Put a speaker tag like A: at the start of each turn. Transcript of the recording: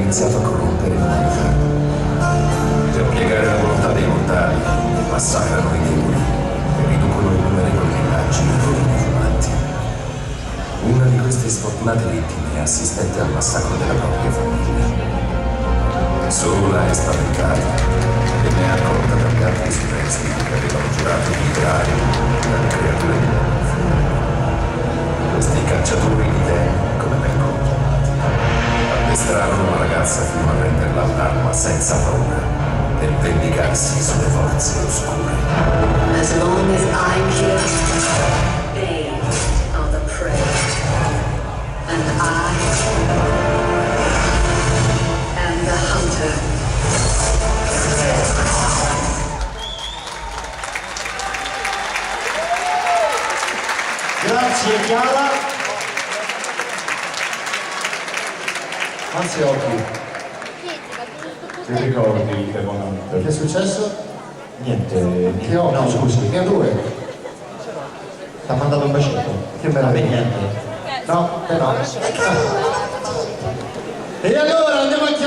A: iniziato a corrompere l'umanità. Per piegare la volontà dei mortali, massacrano i deboli e riducono innumerevoli villaggi in rovine fumanti. Una di queste sfortunate vittime è assistente al massacro della propria famiglia. Sola e spaventata, venne accolta dagli altri superstiti che avevano giurato di liberare dalle creature di Lucifer. Questi cacciatori di demoni, come vengono chiamati, addestrarono la ragazza fino a renderla un'arma senza paura per vendicarsi sulle forze oscure.
B: As long as I'm here, they are the prey. And I am the hunter.
C: Grazie Chiara. Anzi occhi.
D: Ti ricordi del momento?
C: Che è successo?
D: Niente.
C: Che occhi,
D: No,
C: scusi, che due?
D: ti ha mandato un bacetto.
C: Che meraviglia.
D: Niente.
C: No, no. E allora andiamo a chiamare.